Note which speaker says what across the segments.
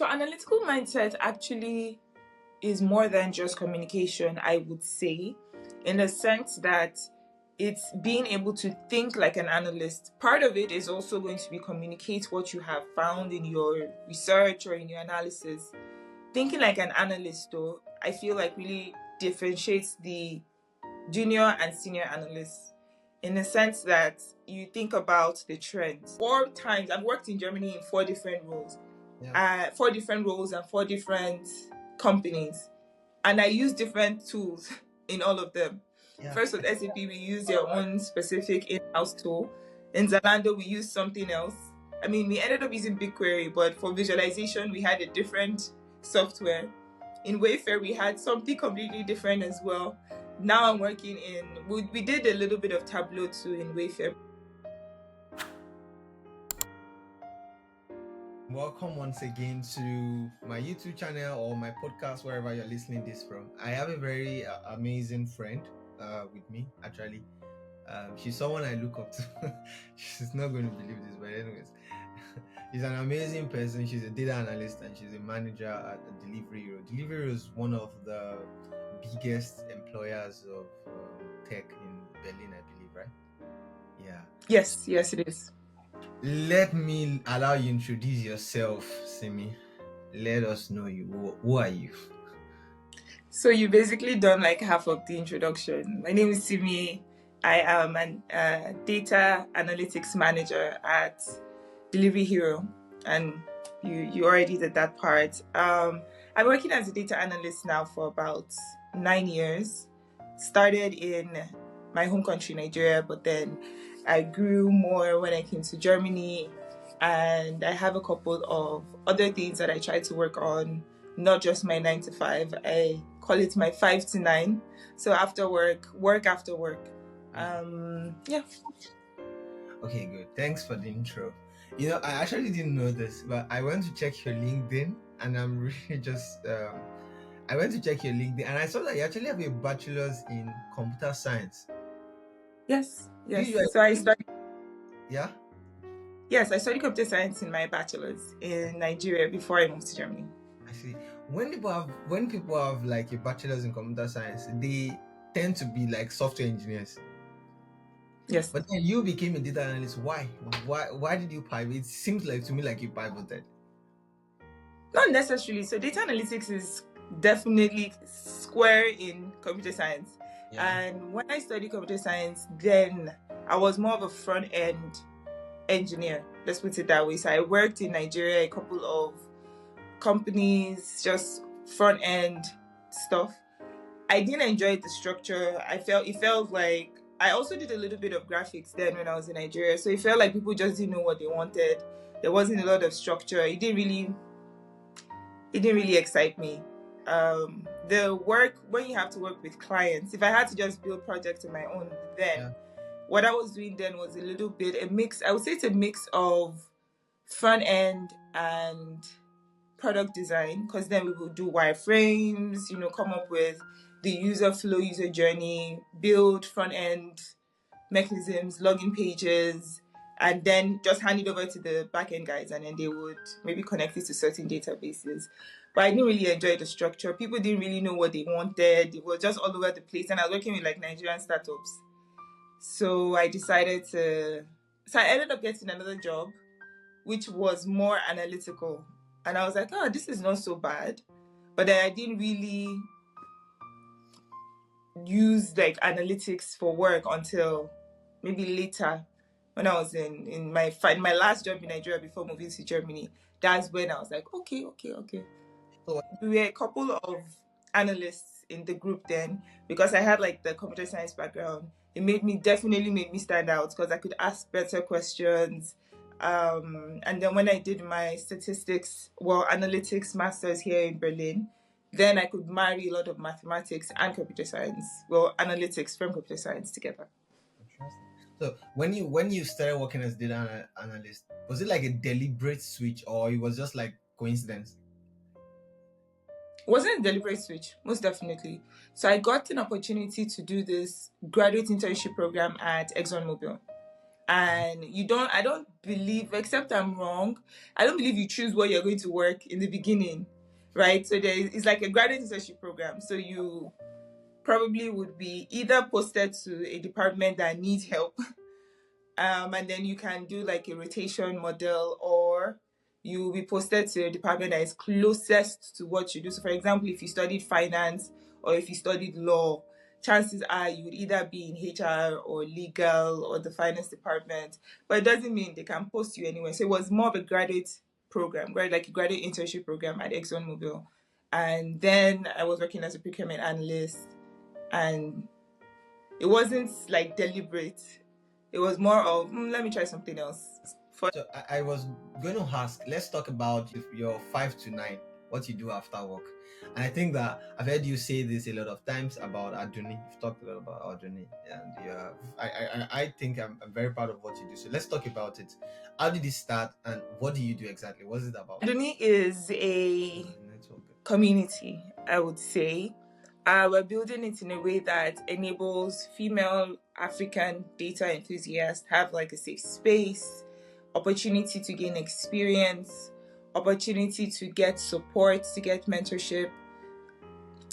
Speaker 1: So analytical mindset actually is more than just communication, I would say, in the sense that it's being able to think like an analyst. Part of it is also going to be communicate what you have found in your research or in your analysis. Thinking like an analyst, though, I feel like really differentiates the junior and senior analysts in the sense that you think about the trends. 4 times, I've worked in Germany in 4 different roles.
Speaker 2: Yeah.
Speaker 1: 4 different roles and 4 different companies. And I use different tools in all of them.
Speaker 2: Yeah.
Speaker 1: First with SAP, we use their own specific in-house tool. In Zalando, we use something else. I mean, we ended up using BigQuery, but for visualization, we had a different software. In Wayfair, we had something completely different as well. Now I'm working in, we did a little bit of Tableau too in Wayfair.
Speaker 2: Welcome once again to my YouTube channel or my podcast, wherever you're listening this from. I have a very amazing friend with me, actually. She's someone I look up to. She's not going to believe this, but anyways, she's an amazing person. She's a data analyst and she's a manager at Delivery Hero. Delivery Hero is one of the biggest employers of tech in Berlin, I believe, right? Yeah.
Speaker 1: Yes, it is.
Speaker 2: Let me allow you introduce yourself, Simi. Let us know you. Who are you?
Speaker 1: So you basically done like half of the introduction. My name is Simi. I am a data analytics manager at Delivery Hero, and you already did that part. I'm working as a data analyst now for about 9 years. Started in my home country, Nigeria, but then I grew more when I came to Germany, and I have a couple of other things that I try to work on. Not just my 9 to 5. I call it my 5 to 9. So after work after work. Yeah.
Speaker 2: Okay, good. Thanks for the intro. I actually didn't know this, but I went to check your LinkedIn, and I'm really just. I went to check your LinkedIn, and I saw that you actually have a bachelor's in computer science.
Speaker 1: Yes.
Speaker 2: You,
Speaker 1: So I studied.
Speaker 2: yeah.
Speaker 1: Yes, I studied computer science in my bachelor's in Nigeria before I moved to Germany.
Speaker 2: I see. When people have like a bachelor's in computer science, they tend to be like software engineers.
Speaker 1: Yes.
Speaker 2: But then you became a data analyst. Why? Why did you pivot? It seems like to me like you pivoted.
Speaker 1: Not necessarily. So data analytics is definitely square in computer science.
Speaker 2: Yeah.
Speaker 1: And when I studied computer science, then I was more of a front end engineer. Let's put it that way. So I worked in Nigeria, a couple of companies, just front end stuff. I didn't enjoy the structure. It felt like I also did a little bit of graphics then when I was in Nigeria. So it felt like people just didn't know what they wanted. There wasn't a lot of structure. It didn't really excite me. The work, when you have to work with clients, if I had to just build projects on my own, then what I was doing then was a little bit a mix. I would say it's a mix of front end and product design, because then we would do wireframes, come up with the user flow, user journey, build front end mechanisms, login pages, and then just hand it over to the backend guys, and then they would maybe connect it to certain databases. But I didn't really enjoy the structure. People didn't really know what they wanted. It was just all over the place, and I was working with like Nigerian startups. So I decided to. So I ended up getting another job, which was more analytical, and I was like, oh, this is not so bad. But then I didn't really use like analytics for work until maybe later, when I was in my last job in Nigeria before moving to Germany. That's when I was like, okay.
Speaker 2: So,
Speaker 1: We were a couple of analysts in the group then, because I had like the computer science background. It definitely made me stand out because I could ask better questions. And then when I did my analytics masters here in Berlin, then I could marry a lot of mathematics and computer science, analytics from computer science together.
Speaker 2: interesting. So when you started working as data analyst, was it like a deliberate switch or it was just like coincidence?
Speaker 1: It wasn't a deliberate switch, most definitely. So I got an opportunity to do this graduate internship program at ExxonMobil. And I don't believe, except I'm wrong, I don't believe you choose where you're going to work in the beginning, right? So it's like a graduate internship program. So you probably would be either posted to a department that needs help, and then you can do like a rotation model, or you will be posted to a department that is closest to what you do. So, for example, if you studied finance or if you studied law, chances are you would either be in HR or legal or the finance department. But it doesn't mean they can post you anywhere. So it was more of a graduate program, right? Like a graduate internship program at ExxonMobil. And then I was working as a procurement analyst, and it wasn't like deliberate. It was more of, let me try something else.
Speaker 2: So I was going to ask, let's talk about your 5 to 9, what you do after work. And I think that I've heard you say this a lot of times about Adunni. You've talked a lot about Adunni, and I think I'm very proud of what you do. So let's talk about it. How did it start, and what do you do exactly? What is it about?
Speaker 1: Adunni is a community, I would say. We're building it in a way that enables female African data enthusiasts have like a safe space, opportunity to gain experience, opportunity to get support, to get mentorship.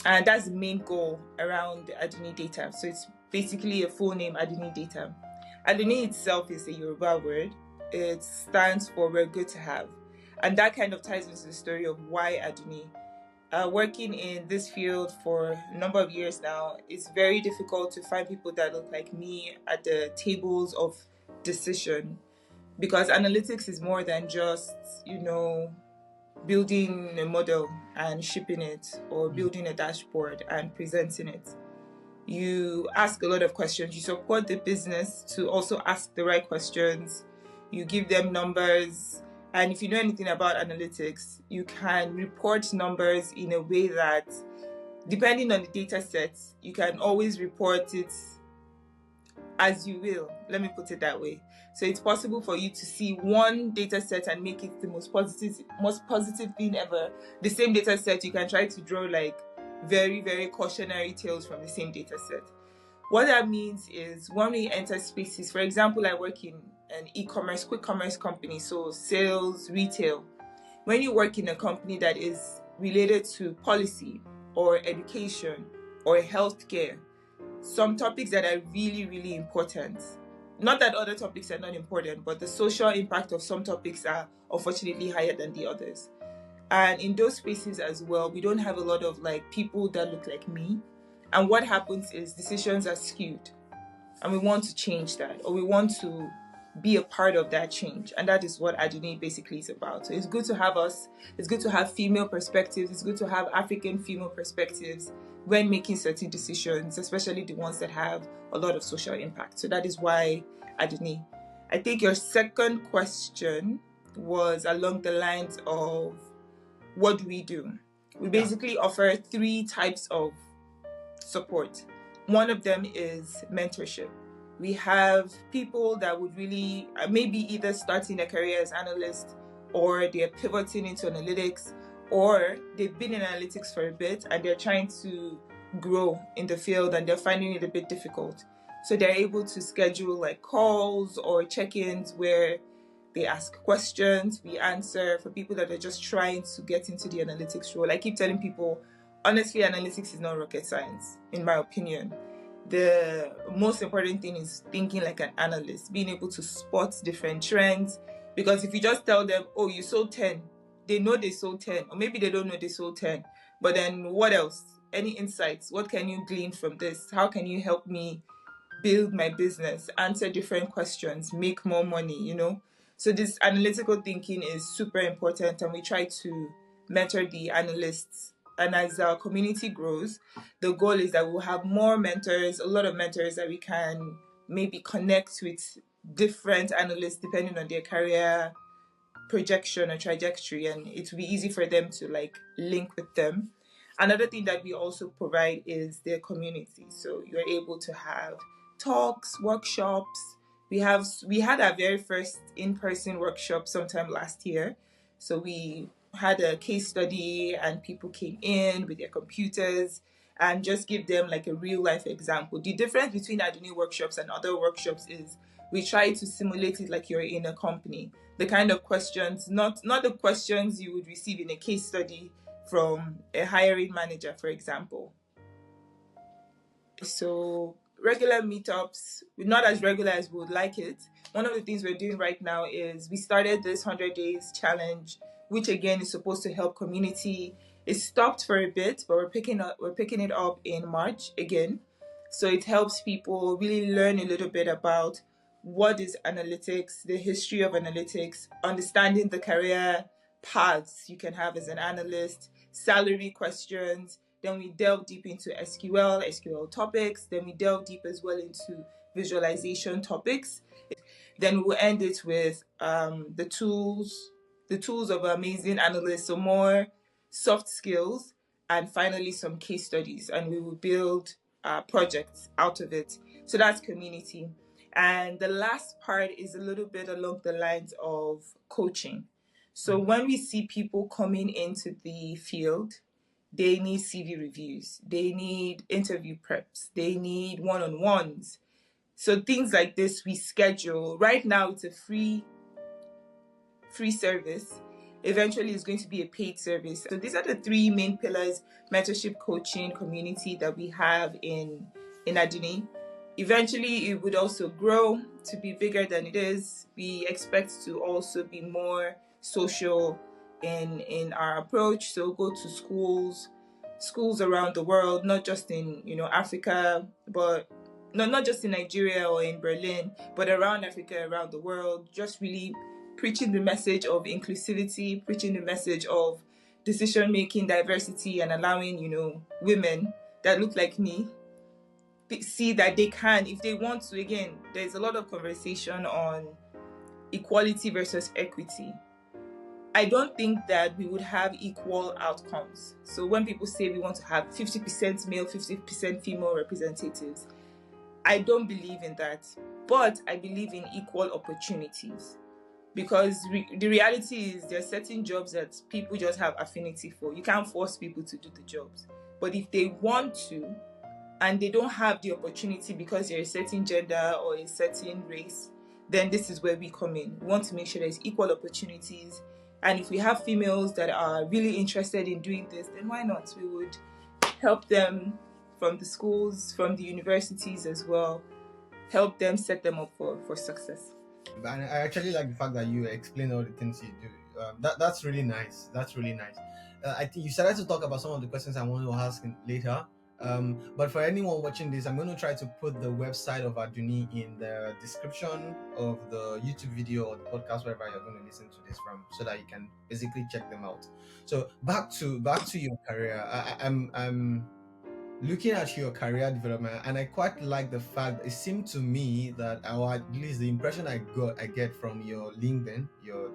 Speaker 1: And that's the main goal around Adunni Data. So it's basically a full name, Adunni Data. Adunni itself is a Yoruba word. It stands for we're good to have. And that kind of ties into the story of why Adunni. Working in this field for a number of years now, it's very difficult to find people that look like me at the tables of decision, because analytics is more than just, building a model and shipping it, or building a dashboard and presenting it. You ask a lot of questions. You support the business to also ask the right questions. You give them numbers. And if you know anything about analytics, you can report numbers in a way that, depending on the data set, you can always report it as you will. Let me put it that way. So it's possible for you to see one data set and make it the most positive thing ever. The same data set, you can try to draw like very, very cautionary tales from the same data set. What that means is when we enter spaces, for example, I work in an e-commerce, quick commerce company, so sales, retail. When you work in a company that is related to policy or education or healthcare, some topics that are really, really important. Not that other topics are not important, but the social impact of some topics are unfortunately higher than the others. And in those spaces as well, we don't have a lot of like people that look like me. And what happens is decisions are skewed. And we want to change that, or we want to be a part of that change. And that is what Adunni basically is about. So it's good to have us. It's good to have female perspectives. It's good to have African female perspectives when making certain decisions, especially the ones that have a lot of social impact. So that is why Adunni. I think your second question was along the lines of what do we do? We basically offer 3 types of support. One of them is mentorship. We have people that would really maybe either starting a career as analyst, or they're pivoting into analytics, or they've been in analytics for a bit and they're trying to grow in the field and they're finding it a bit difficult. So they're able to schedule like calls or check-ins where they ask questions, we answer. For people that are just trying to get into the analytics role, I keep telling people, honestly, analytics is not rocket science, in my opinion. The most important thing is thinking like an analyst, being able to spot different trends. Because if you just tell them, oh, you sold 10, they know they sold 10, or maybe they don't know they sold 10. But then what else? Any insights? What can you glean from this? How can you help me build my business, answer different questions, make more money, So this analytical thinking is super important, and we try to mentor the analysts. And as our community grows, the goal is that we'll have more mentors, a lot of mentors that we can maybe connect with different analysts depending on their career projection or trajectory, and it will be easy for them to like link with them. Another thing that we also provide is their community. So you're able to have talks, workshops. We had our very first in-person workshop sometime last year. So we had a case study and people came in with their computers and just give them like a real life example. The difference between Adunni workshops and other workshops is we try to simulate it like you're in a company. The kind of questions, not the questions you would receive in a case study from a hiring manager, for example. So regular meetups, not as regular as we would like it. One of the things we're doing right now is we started this 100 days challenge, which again is supposed to help community. It stopped for a bit, but we're picking it up in March again. So it helps people really learn a little bit about what is analytics, the history of analytics, understanding the career paths you can have as an analyst, salary questions. Then we delve deep into SQL topics. Then we delve deep as well into visualization topics. Then we'll end it with the tools of amazing analysts, so more soft skills, and finally some case studies. And we will build projects out of it. So that's community. And the last part is a little bit along the lines of coaching. So when we see people coming into the field, they need CV reviews, they need interview preps, they need one-on-ones. So things like this we schedule. Right now it's a free service. Eventually it's going to be a paid service. So these are the three main pillars: mentorship, coaching, community, that we have in Adunni. Eventually it would also grow to be bigger than it is. We expect to also be more social in our approach. So go to schools around the world, not just in Africa, but not just in Nigeria or in Berlin, but around Africa, around the world, just really preaching the message of inclusivity, preaching the message of decision-making, diversity, and allowing, women that look like me see that they can, if they want to. Again, there's a lot of conversation on equality versus equity. I don't think that we would have equal outcomes. So when people say we want to have 50% male, 50% female representatives, I don't believe in that. But I believe in equal opportunities. Because the reality is there are certain jobs that people just have affinity for. You can't force people to do the jobs. But if they want to, and they don't have the opportunity because you're a certain gender or a certain race, then this is where we come in. We want to make sure there's equal opportunities. And if we have females that are really interested in doing this, then why not? We would help them from the schools, from the universities as well, help them set them up for success.
Speaker 2: And I actually like the fact that you explain all the things you do. That's really nice. I think you started to talk about some of the questions I want to ask later. But for anyone watching this, I'm going to try to put the website of Adunni in the description of the YouTube video or the podcast, wherever you're going to listen to this from, so that you can basically check them out. So back to your career. I'm looking at your career development, and I quite like the fact it seemed to me that, or at least the impression I get from your LinkedIn, your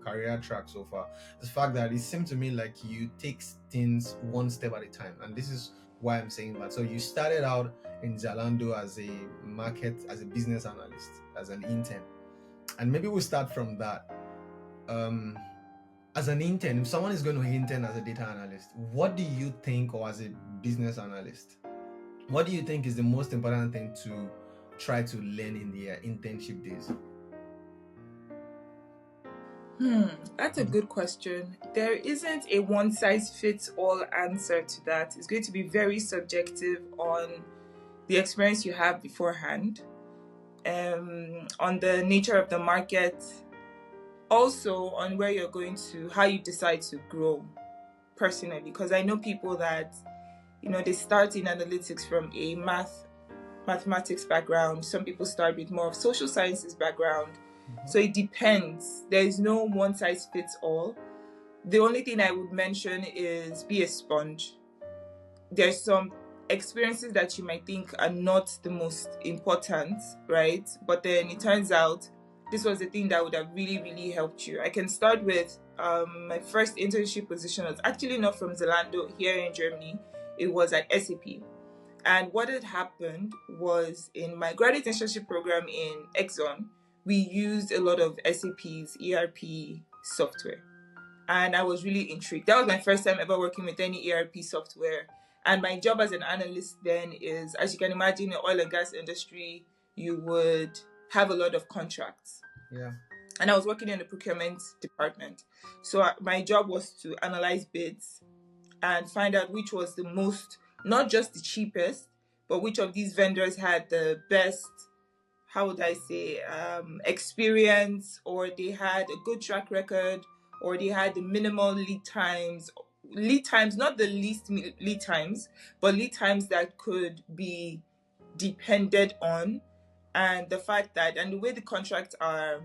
Speaker 2: career track so far, the fact that it seemed to me like you take things one step at a time. And this is why I'm saying that. So you started out in Zalando as a business analyst, as an intern, and maybe we'll start from that. As an intern, if someone is going to intern as a data analyst, what do you think, or as a business analyst, what do you think is the most important thing to try to learn in their internship days?
Speaker 1: That's a good question. There isn't a one-size-fits-all answer to that. It's going to be very subjective on the experience you have beforehand, on the nature of the market, also on where you're going to, how you decide to grow personally. Because I know people that, they start in analytics from a mathematics background. Some people start with more of social sciences background. So it depends. There is no one size fits all. The only thing I would mention is be a sponge. There's some experiences that you might think are not the most important, right? But then it turns out this was the thing that would have really, really helped you. I can start with my first internship position was actually not from Zalando, here in Germany. It was at SAP. And what had happened was, in my graduate internship program in Exxon, we used a lot of SAP's ERP software. And I was really intrigued. That was my first time ever working with any ERP software. And my job as an analyst then is, as you can imagine, in the oil and gas industry, you would have a lot of contracts.
Speaker 2: Yeah.
Speaker 1: And I was working in the procurement department. So my job was to analyze bids and find out which was the most, not just the cheapest, but which of these vendors had the best, how would I say, experience, or they had a good track record, or they had the minimal lead times. Lead times, not the least lead times, but lead times that could be depended on. And the fact that, and the way the contracts are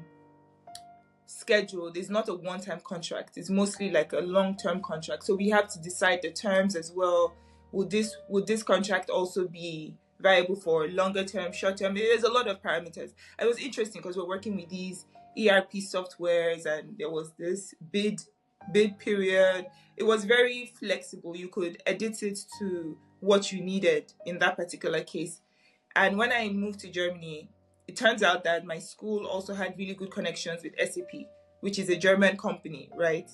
Speaker 1: scheduled is not a one-time contract. It's mostly like a long-term contract. So we have to decide the terms as well. Would this contract also be viable for longer term, short term? There's a lot of parameters. It was interesting because we're working with these ERP softwares, and there was this bid period. It was very flexible. You could edit it to what you needed in that particular case. And when I moved to Germany, it turns out that my school also had really good connections with SAP, which is a German company, right?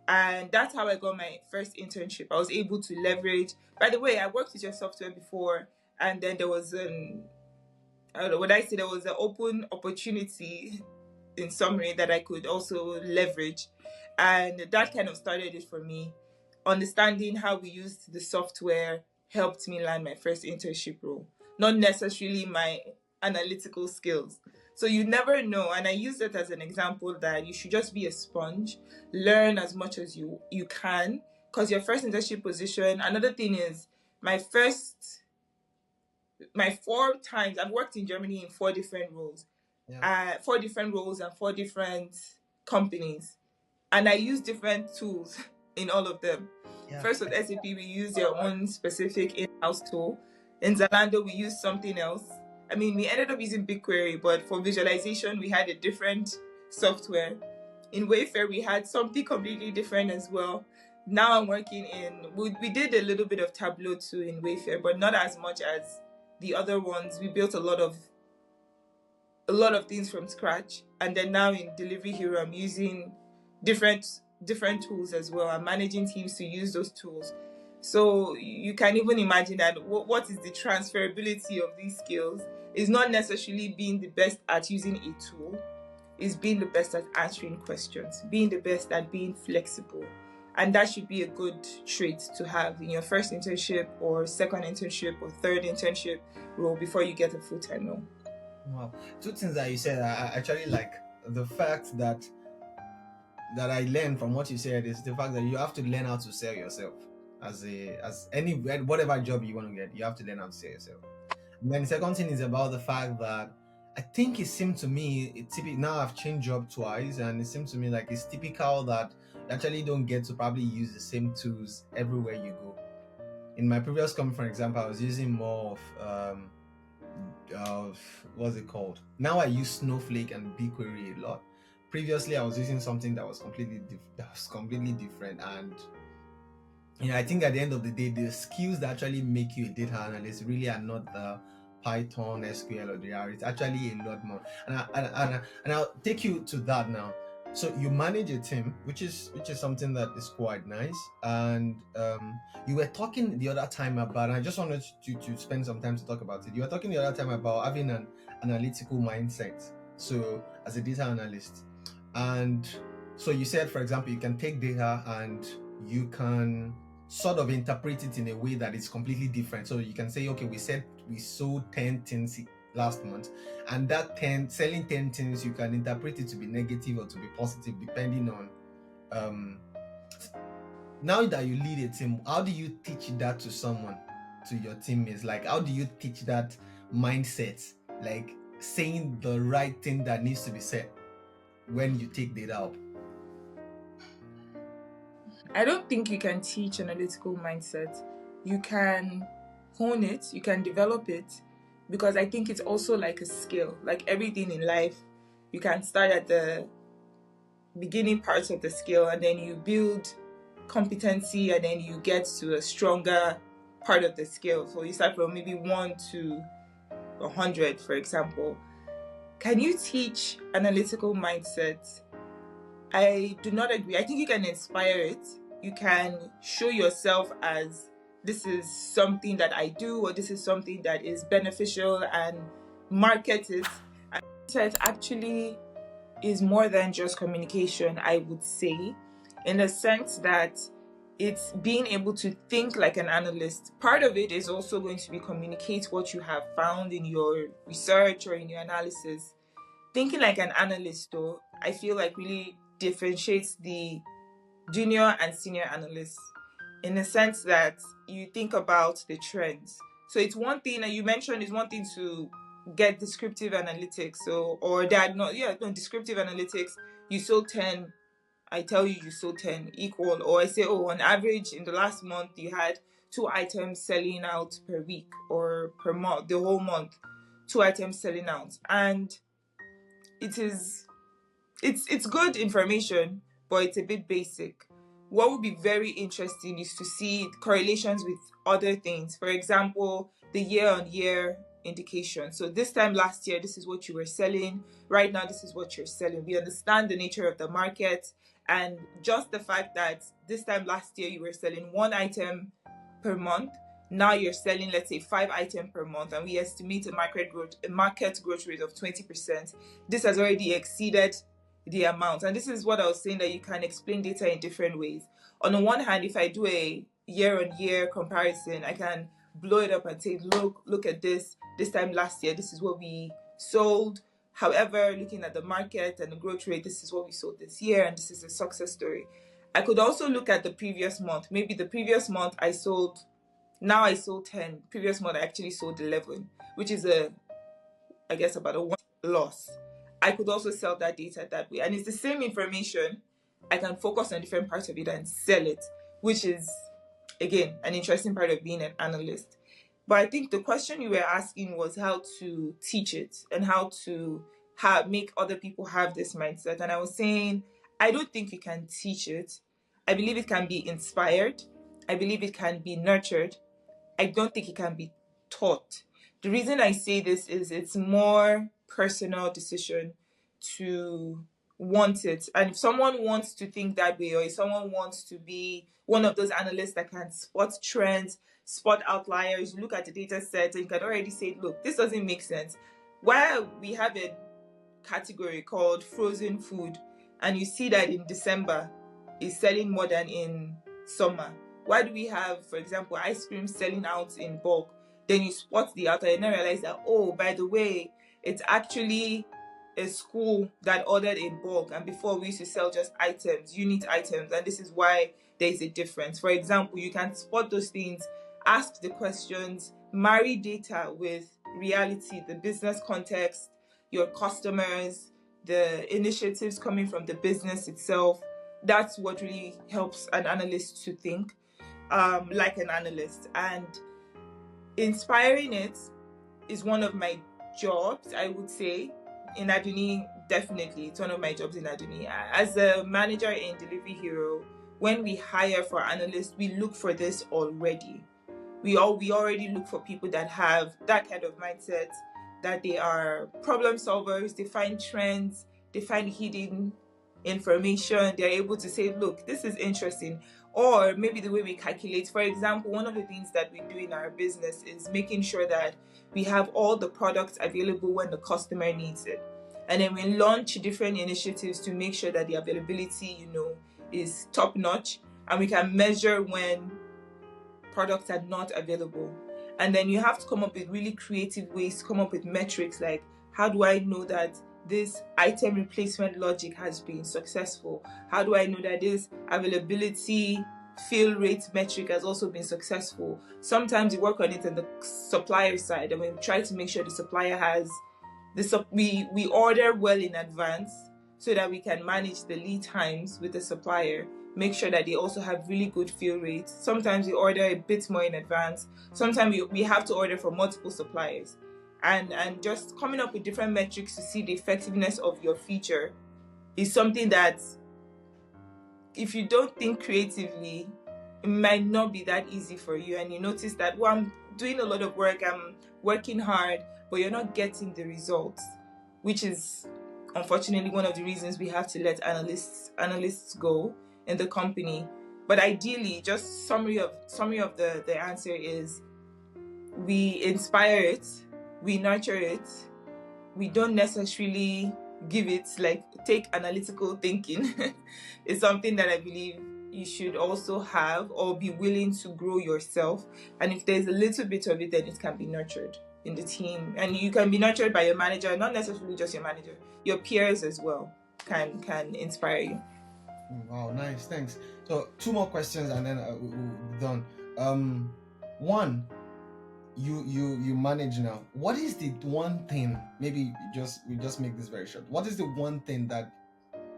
Speaker 1: And that's how I got my first internship. I was able to leverage. By the way, I worked with your software before, and then there was I don't know what I say. There was an open opportunity, in summary, that I could also leverage, and that kind of started it for me. Understanding how we used the software helped me land my first internship role, not necessarily my analytical skills. So you never know, and I use it as an example that you should just be a sponge, learn as much as you can, because your first internship position. Another thing is my 4 times I've worked in Germany in 4 different roles,
Speaker 2: Yeah.
Speaker 1: 4 different roles and 4 different companies, and I use different tools in all of them.
Speaker 2: Yeah.
Speaker 1: First with SAP, we use your own specific in-house tool. In Zalando, we use something else. I mean, we ended up using BigQuery, but for visualization, we had a different software. In Wayfair, we had something completely different as well. Now I'm working we did a little bit of Tableau too in Wayfair, but not as much as the other ones. We built a lot of things from scratch. And then now in Delivery Hero, I'm using different tools as well. I'm managing teams to use those tools. So you can even imagine that what is the transferability of these skills is not necessarily being the best at using a tool, is being the best at answering questions, being the best at being flexible. And that should be a good trait to have in your first internship or second internship or third internship role before you get a full-time role.
Speaker 2: Wow. 2 things that you said, I actually like. The fact that I learned from what you said is the fact that you have to learn how to sell yourself. As any whatever job you want to get, you have to learn how to sell yourself. And then the second thing is about the fact that I think it seemed to me, now I've changed job twice, and it seems to me like it's typical that you actually don't get to probably use the same tools everywhere you go. In my previous company, for example, I was using more of what's it called? Now I use Snowflake and BigQuery a lot. Previously, I was using something that was completely different, and I think at the end of the day, the skills that actually make you a data analyst really are not the Python, SQL, or the R. It's actually a lot more. And I'll take you to that now. So you manage a team, which is something that is quite nice. And you were talking the other time about, and I just wanted to spend some time to talk about it. You were talking the other time about having an analytical mindset. So as a data analyst, and so you said, for example, you can take data and you can sort of interpret it in a way that is completely different. So you can say, okay, we sold 10 things last month, and that selling 10 things, you can interpret it to be negative or to be positive depending on now that you lead a team. How do you teach that to someone, to your teammates? Like, how do you teach that mindset, like saying the right thing that needs to be said when you take data up?
Speaker 1: I don't think you can teach analytical mindset. You can hone it, you can develop it, because I think it's also like a skill. Like everything in life, you can start at the beginning parts of the skill, and then you build competency, and then you get to a stronger part of the skill. So you start from maybe 1 to 100, for example. Can you teach analytical mindset? I do not agree. I think you can inspire it. You can show yourself as, this is something that I do, or this is something that is beneficial, and market it. It actually is more than just communication, I would say, in the sense that it's being able to think like an analyst. Part of it is also going to be communicate what you have found in your research or in your analysis. Thinking like an analyst, though, I feel like really differentiates the junior and senior analysts in the sense that you think about the trends. So it's one thing that you mentioned is one thing to get descriptive analytics, descriptive analytics. You sold 10, I tell you you sold 10 equal, or I say, oh, on average in the last month you had 2 items selling out per week or per month, the whole month, 2 items selling out. And it's good information, but it's a bit basic. What would be very interesting is to see correlations with other things. For example, the year-on-year indication. So this time last year, this is what you were selling. Right now, this is what you're selling. We understand the nature of the market, and just the fact that this time last year you were selling 1 item per month. Now you're selling, let's say, 5 items per month, and we estimate a market growth rate of 20%. This has already exceeded the amount. And this is what I was saying, that you can explain data in different ways. On the one hand, if I do a year-on-year comparison, I can blow it up and say, look at this time last year, this is what we sold. However, looking at the market and the growth rate, this is what we sold this year, and this is a success story. I could also look at the previous month. Maybe the previous month I sold 10. Previous month I actually sold 11, which is about a 1 loss. I could also sell that data that way. And it's the same information. I can focus on different parts of it and sell it, which is, again, an interesting part of being an analyst. But I think the question you were asking was how to teach it and how to make other people have this mindset. And I was saying, I don't think you can teach it. I believe it can be inspired. I believe it can be nurtured. I don't think it can be taught. The reason I say this is it's more personal decision to want it. And if someone wants to think that way, or if someone wants to be one of those analysts that can spot trends, spot outliers, look at the data set, and you can already say, look, this doesn't make sense. While we have a category called frozen food, and you see that in December is selling more than in summer. Why do we have, for example, ice cream selling out in bulk? Then you spot the outlier and then realize that, oh, by the way, it's actually a school that ordered in bulk, and before we used to sell just unit items, and this is why there's a difference. For example, you can spot those things, ask the questions, marry data with reality, the business context, your customers, the initiatives coming from the business itself. That's what really helps an analyst to think like an analyst. And inspiring it is one of my jobs, I would say. In Adunni, definitely, it's one of my jobs in Adunni. As a manager in Delivery Hero, when we hire for analysts, we look for this already. We already look for people that have that kind of mindset, that they are problem solvers, they find trends, they find hidden information, they're able to say, look, this is interesting. Or maybe the way we calculate, for example, one of the things that we do in our business is making sure that we have all the products available when the customer needs it. And then we launch different initiatives to make sure that the availability, is top notch, and we can measure when products are not available. And then you have to come up with really creative ways to come up with metrics, like, how do I know that this item replacement logic has been successful? How do I know that this availability fill rate metric has also been successful? Sometimes we work on it on the supplier side, and we try to make sure the supplier has we order well in advance so that we can manage the lead times with the supplier, make sure that they also have really good fill rates. Sometimes we order a bit more in advance. Sometimes we have to order from multiple suppliers. And just coming up with different metrics to see the effectiveness of your feature is something that, if you don't think creatively, it might not be that easy for you. And you notice that, well, I'm doing a lot of work, I'm working hard, but you're not getting the results, which is unfortunately one of the reasons we have to let analysts go in the company. But ideally, just summary of the answer is, we inspire it, we nurture it, we don't necessarily give it, like, take analytical thinking. It's something that I believe you should also have or be willing to grow yourself. And if there's a little bit of it, then it can be nurtured in the team. And you can be nurtured by your manager, not necessarily just your manager, your peers as well can inspire you.
Speaker 2: Wow, nice, thanks. So 2 more questions and then we'll be done. One, you manage now. What is the one thing? Maybe we just make this very short. What is the one thing that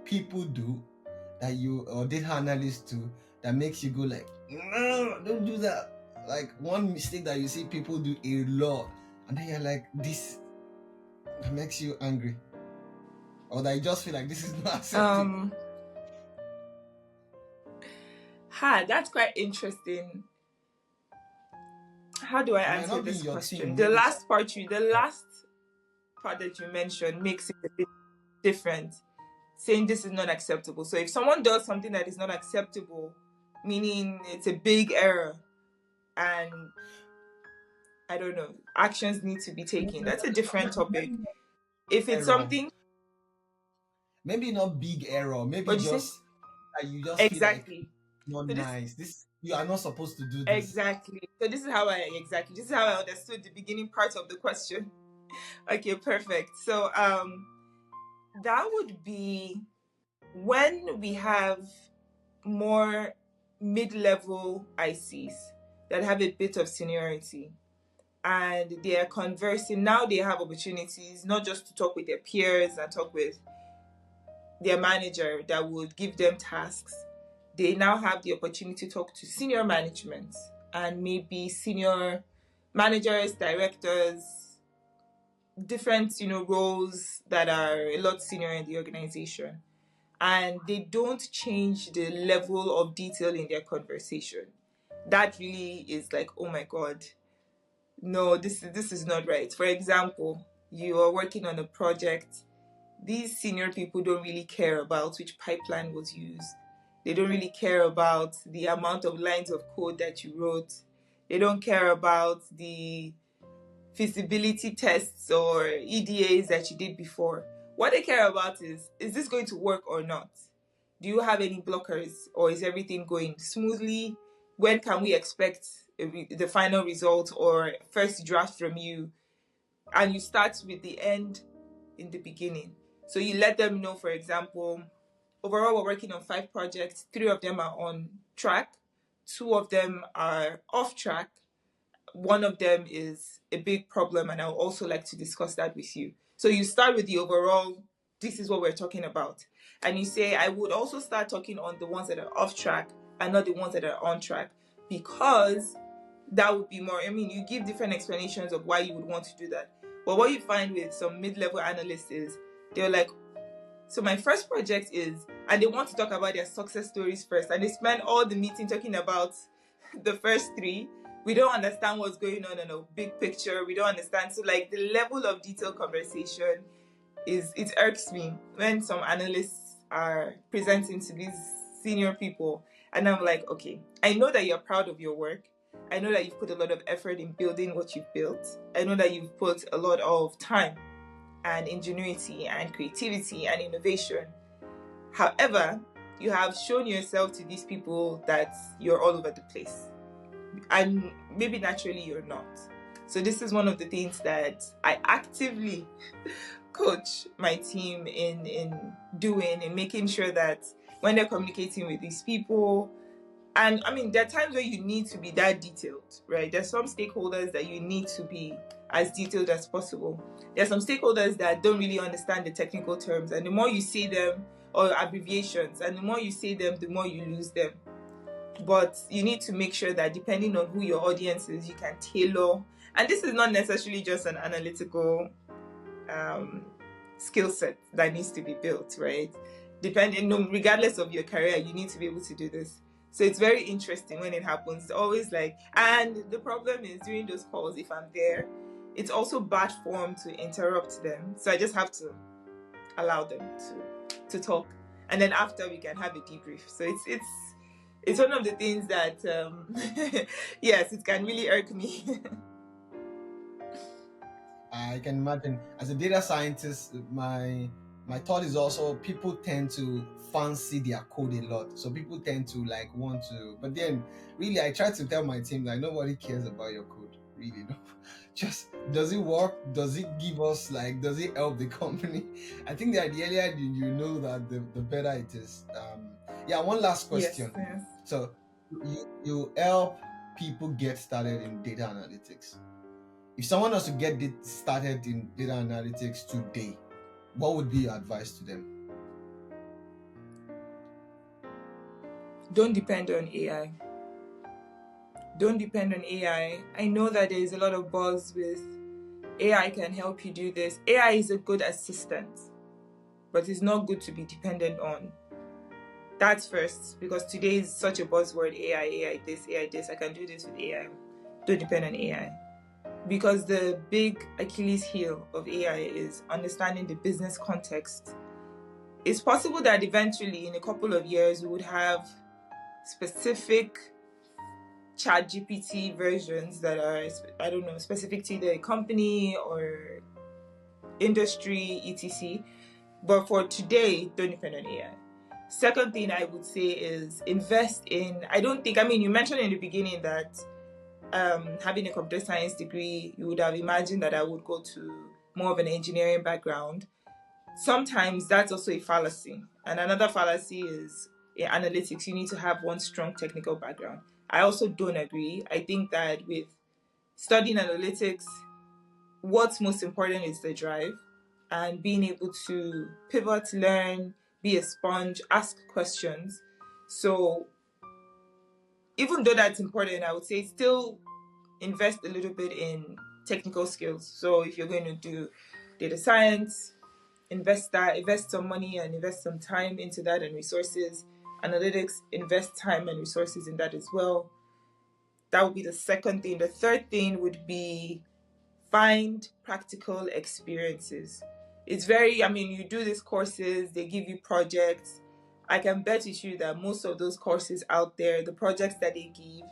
Speaker 2: people do that you or data analysts do that makes you go like, no, don't do that? Like one mistake that you see people do a lot, and then you're like, this makes you angry, or that you just feel like this is not acceptable.
Speaker 1: That's quite interesting. How do I answer this question? The last part that you mentioned makes it a bit different, saying this is not acceptable. So if someone does something that is not acceptable, meaning it's a big error and I don't know, actions need to be taken, that's a different topic. If it's something,
Speaker 2: maybe not big error, maybe just you just
Speaker 1: exactly
Speaker 2: feel like not nice. This you are not supposed to do this.
Speaker 1: Exactly. So this is how I understood the beginning part of the question. Okay, perfect. So that would be when we have more mid-level ICs that have a bit of seniority and they are conversing. Now they have opportunities not just to talk with their peers and talk with their manager that would give them tasks. They now have the opportunity to talk to senior management and maybe senior managers, directors, different, roles that are a lot senior in the organization. And they don't change the level of detail in their conversation. That really is like, oh my God, no, this is not right. For example, you are working on a project. These senior people don't really care about which pipeline was used. They don't really care about the amount of lines of code that you wrote. They don't care about the feasibility tests or EDAs that you did before. What they care about is this going to work or not? Do you have any blockers or is everything going smoothly? When can we expect the final result or first draft from you? And you start with the end in the beginning. So you let them know, for example, overall we're working on 5 projects. 3 of them are on track. 2 of them are off track. 1 of them is a big problem, and I would also like to discuss that with you. So you start with the overall, this is what we're talking about. And you say, I would also start talking on the ones that are off track and not the ones that are on track, because that would be more, you give different explanations of why you would want to do that. But what you find with some mid-level analysts is they're like, so my first project is, and they want to talk about their success stories first, and they spend all the meeting talking about the first 3. We don't understand what's going on in a big picture. We don't understand. So like the level of detailed conversation it irks me when some analysts are presenting to these senior people. And I'm like, okay, I know that you're proud of your work. I know that you've put a lot of effort in building what you've built. I know that you've put a lot of time and ingenuity and creativity and innovation. However, you have shown yourself to these people that you're all over the place. And maybe naturally you're not. So this is one of the things that I actively coach my team in doing, and making sure that when they're communicating with these people, and there are times where you need to be that detailed, right? There's some stakeholders that you need to be as detailed as possible. There's some stakeholders that don't really understand the technical terms, and the more you say them, or abbreviations, and the more you say them, the more you lose them. But you need to make sure that depending on who your audience is, you can tailor. And this is not necessarily just an analytical skill set that needs to be built, right? Regardless of your career, you need to be able to do this. So it's very interesting when it happens. It's always like, and the problem is during those calls, if I'm there, it's also bad form to interrupt them. So I just have to allow them to talk. And then after, we can have a debrief. So it's one of the things that, yes, it can really irk me.
Speaker 2: I can imagine as a data scientist, my thought is also people tend to fancy their code a lot. So people tend to like want to, but then really I try to tell my team like nobody cares about your code. Really, no. Just does it work? Does it give us like does it help the company? I think that the earlier you know that the better it is. Yeah, one last
Speaker 1: Yes,
Speaker 2: question.
Speaker 1: yes.
Speaker 2: So you help people get started in data analytics. If someone wants to get started in data analytics today, what would be your advice to them?
Speaker 1: Don't depend on AI. Don't depend on AI. I know that there is a lot of buzz with AI can help you do this. AI is a good assistant, but it's not good to be dependent on. That's first, because today is such a buzzword. AI this, AI this. I can do this with AI. Don't depend on AI. Because the big Achilles heel of AI is understanding the business context. It's possible that eventually, in a couple of years, we would have specific ChatGPT versions that are, I don't know, specific to the company or industry, etc. But for today, don't depend on AI. Second thing I would say is invest in, you mentioned in the beginning that having a computer science degree, you would have imagined that I would go to more of an engineering background. Sometimes that's also a fallacy. And another fallacy is in analytics, you need to have one strong technical background. I also don't agree. I think that with studying analytics, what's most important is the drive and being able to pivot, learn, be a sponge, ask questions. So even though that's important, I would say still invest a little bit in technical skills. So if you're going to do data science, invest some money and invest some time into that and resources. Analytics, invest time and resources in that as well. That would be the second thing. The third thing would be find practical experiences. It's very, you do these courses, they give you projects. I can bet you that most of those courses out there, the projects that they give,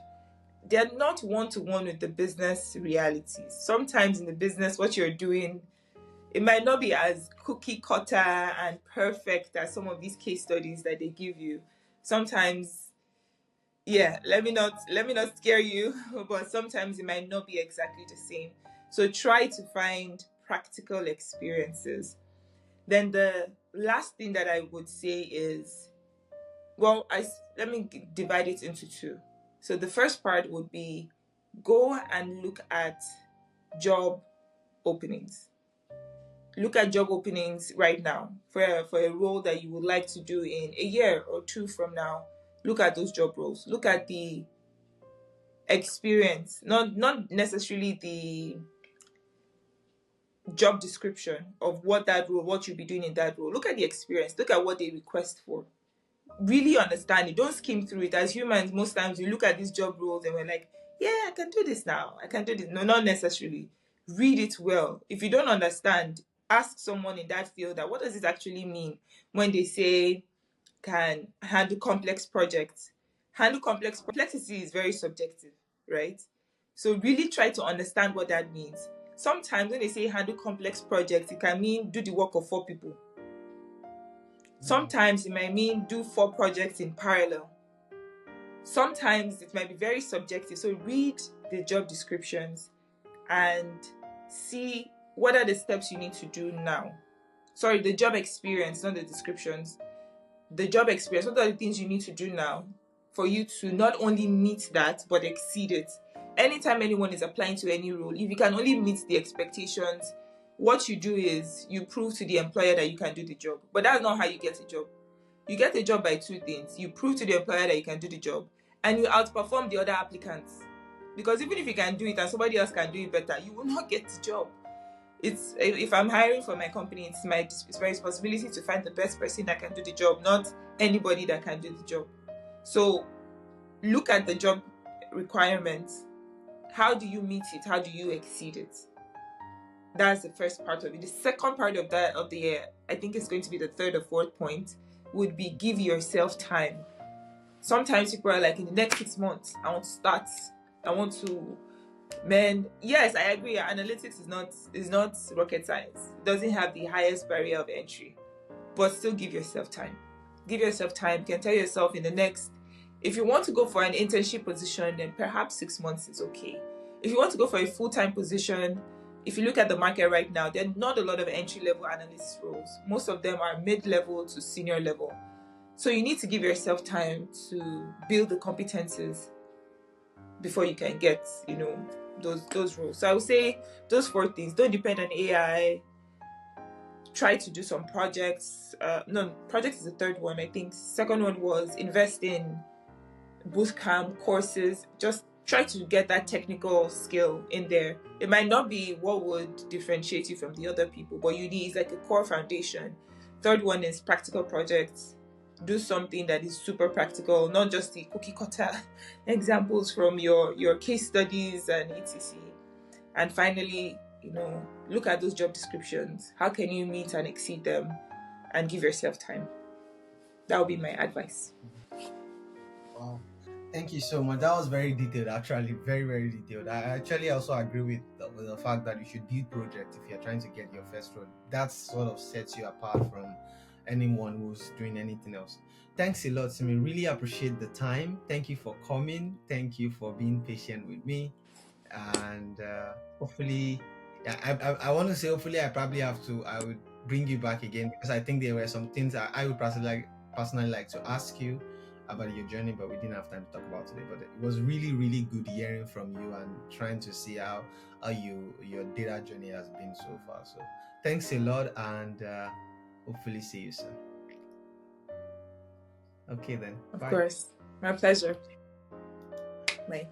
Speaker 1: they're not one-to-one with the business realities. Sometimes in the business, what you're doing, it might not be as cookie cutter and perfect as some of these case studies that they give you. Sometimes, let me not scare you, but sometimes it might not be exactly the same. So try to find practical experiences. Then the last thing that I would say is, let me divide it into two. So the first part would be go and look at job openings. Look at job openings right now for a role that you would like to do in a year or two from now. Look at those job roles. Look at the experience, not necessarily the job description of what you'll be doing in that role. Look at the experience. Look at what they request for. Really understand it. Don't skim through it. As humans, most times we look at these job roles and we're like, yeah, I can do this now. I can do this. No, not necessarily. Read it well. If you don't understand, ask someone in that field that what does it actually mean when they say can handle complex projects. Complexity is very subjective, right? So really try to understand what that means. Sometimes when they say handle complex projects, it can mean do the work of 4 people. Sometimes it might mean do 4 projects in parallel. Sometimes it might be very subjective. So read the job descriptions and see what are the steps you need to do now. Sorry, the job experience, not the descriptions. The job experience, what are the things you need to do now for you to not only meet that, but exceed it? Anytime anyone is applying to any role, if you can only meet the expectations, what you do is you prove to the employer that you can do the job. But that's not how you get a job. You get a job by 2 things. You prove to the employer that you can do the job, and you outperform the other applicants. Because even if you can do it and somebody else can do it better, you will not get the job. If I'm hiring for my company, it's my responsibility to find the best person that can do the job, not anybody that can do the job. So look at the job requirements. How do you meet it? How do you exceed it? That's the first part of it. The second part of that, I think it's going to be the third or fourth point, would be give yourself time. Sometimes people are like, in the next 6 months, I want to start. I want to Man, yes, I agree. Analytics is not rocket science. It doesn't have the highest barrier of entry, but still give yourself time. Give yourself time. You can tell yourself in the next, if you want to go for an internship position, then perhaps 6 months is okay. If you want to go for a full-time position, if you look at the market right now, there are not a lot of entry-level analyst roles. Most of them are mid-level to senior level. So you need to give yourself time to build the competencies before you can get, those roles. So I would say those 4 things. Don't depend on AI. Try to do some projects. No, project is the third one. I think second one was invest in bootcamp courses. Just try to get that technical skill in there. It might not be what would differentiate you from the other people, but you need like a core foundation. Third one is practical projects. Do something that is super practical, not just the cookie cutter examples from your case studies and etc. And finally, look at those job descriptions. How can you meet and exceed them, and give yourself time? That would be my advice.
Speaker 2: Wow. Thank you so much. That was very detailed, actually. Very, very detailed. I actually also agree with the fact that you should build projects if you're trying to get your first role. That sort of sets you apart from anyone who's doing anything else. Thanks a lot, Simi. Really appreciate the time. Thank you for coming. Thank you for being patient with me. And hopefully, yeah, I want to say hopefully I would bring you back again, because I think there were some things I would personally like to ask you about your journey, but we didn't have time to talk about today. But it was really, really good hearing from you and trying to see how your data journey has been so far. So thanks a lot, and hopefully see you soon. Okay then.
Speaker 1: Of
Speaker 2: Bye.
Speaker 1: course. My pleasure. Bye.